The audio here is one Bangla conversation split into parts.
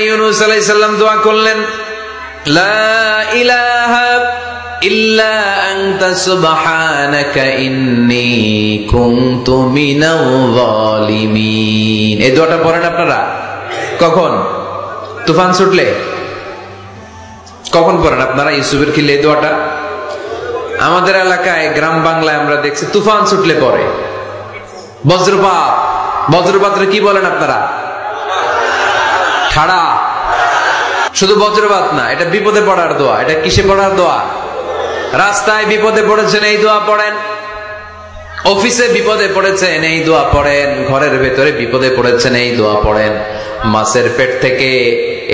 ইউনূস আলাইহিস সালাম দোয়া করলেন, লা ইলাহা ইল্লা আনতা সুবহানাকা ইন্নী কুনতু মিনাল যালিমিন। এই দোয়াটা পড়েন আপনারা কখন? তুফান ছুটলে। কখন পড়েন আপনারা ইউসুফের খিলে এই দোয়াটা? আমাদের এলাকায় গ্রাম বাংলায় আমরা দেখছি তুফান ছুটলে পড়ে। বজ্রপাত, বজ্রপাতরে কি বলেন আপনারা? ঠাড়া। শুধু বজ্রপাত না, এটা বিপদে পড়ার দোয়া। এটা কিসে পড়ার দোয়া? রাস্তায় বিপদে পড়েছেন এই দোয়া পড়েন, অফিসে বিপদে পড়েছেন এই দোয়া পড়েন, ঘরের ভেতরে বিপদে পড়েছেন এই দোয়া পড়েন। মাছের পেট থেকে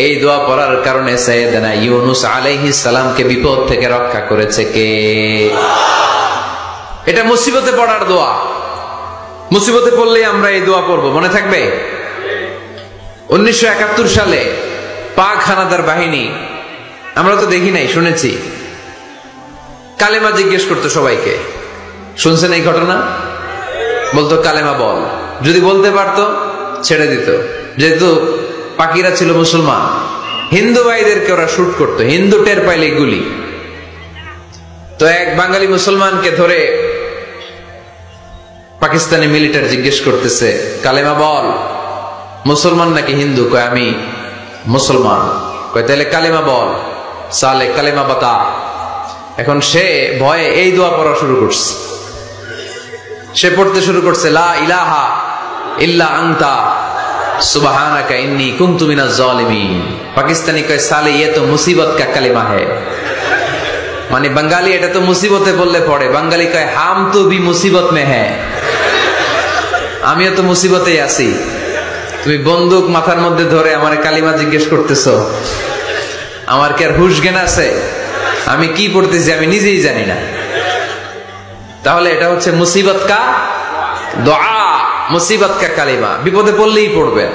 এই দোয়া পড়ার কারণে সাইয়েদনা ইউনূস আলাইহিস সালামকে বিপদ থেকে রক্ষা করেছে কে? এটা মুসিবতে পড়ার দোয়া। মুসিবতে পড়লেই আমরা এই দোয়া পড়বো, মনে থাকবে? 1971 সালে পাক হানাদার বাহিনী, আমরা তো দেখি নাই, শুনেছি, কালেমা জিজ্ঞেস করতো সবাইকে। শুনছেন এই ঘটনা? বলতো কালেমা বল, যদি বলতে পারতো ছেড়ে দিত। যেহেতু পাকিরা ছিল মুসলমান, হিন্দু ভাইদেরকে ওরা শুট করতো, হিন্দু টের পাইলে গুলি। তো এক বাঙালি মুসলমানকে ধরে পাকিস্তানি মিলিটারি জিজ্ঞেস করতেছে, কালেমা বল। মুসলমান নাকি হিন্দু? কয় আমি মুসলমান। কয় তাহলে কালেমা বল। সালে কালেমা বাতা। এখন সে ভয়ে এই দোয়া পড়া শুরু করছে। সে পড়তে শুরু করছে, লা ইলাহা ইল্লা আনতা সুবহানাকা ইন্নী কুনতু মিনাজ জালিমিন। পাকিস্তানি কয় সালে ये तो मुसीबत का कलिमा है। মানে বাঙালি এটা তো মুসিবতে বললে পড়ে। বাঙালি কয় হাম তো ভি মুসিবত মে হ্যায়, আমিও তো মুসিবতেই আছি। তুমি বন্দুক মাথার মধ্যে ধরে আমার কালিমা জিজ্ঞেস করতেছো, আমার কি আর হুশ জ্ঞান আছে? আমি কি পড়তেছি আমি নিজেই জানি না। তাহলে এটা হচ্ছে মুসিবত কা দোয়া, মুসিবত কা কালিমা। বিপদে পড়লেই পড়বেন,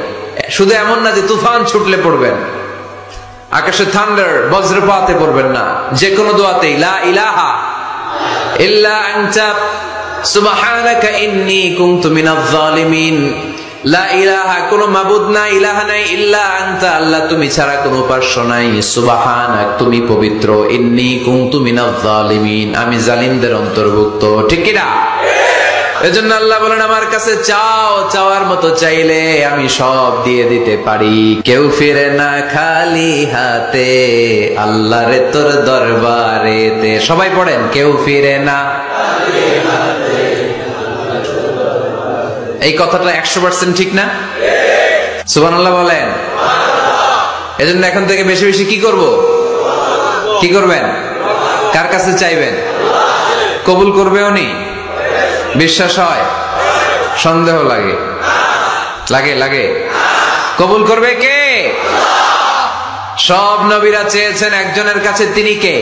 শুধু এমন না যে তুফান ছুটলে পড়বেন, আকাশে থান্ডার বজ্রপাতে পড়বেন না। যে কোনো দোয়াতেই লা ইলাহা ইল্লা আনতা সুবহানাকা ইন্নী কুনতু মিনাজ জালিমিন। লা ইলাহা, কোনো মাবুদ নাই, ইলাহা নাই, ইল্লা আনতা, আল্লাহ তুমি ছাড়া কোনো উপাস্য নাই, সুবহানাক তুমি পবিত্র, ইন্নী কুনতু মিনাজ জালিমিন আমি জালিমদের অন্তর্ভুক্ত। ঠিক কি না? এজন্য আল্লাহ বলেন আমার কাছে চাও, চাওয়ার মতো চাইলে আমি সব দিয়ে দিতে পারি। কেউ ফিরে না খালি হাতে আল্লাহরে তোর দরবারেতে। সবাই পড়েন, কেউ ফিরে না খালি হাতে। এই কথাটা 100% ঠিক না? সুবহানাল্লাহ বলেন। এজন্য এখন থেকে বেশি বেশি কি করব? কি করবেন? কার কাছে চাইবেন? কবুল করবে উনি? বিশ্বাস হয়? সন্দেহ লাগে? লাগে লাগে? কবুল করবে কে? সব নবীরা চেয়েছেন একজনের কাছে, তিনি কে?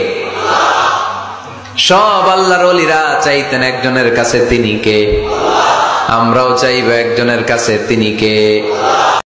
সব আল্লাহর ওলিরা চাইতেন একজনের কাছে, তিনি কে? আমরাও চাইব একজনের কাছে, তিনি কে?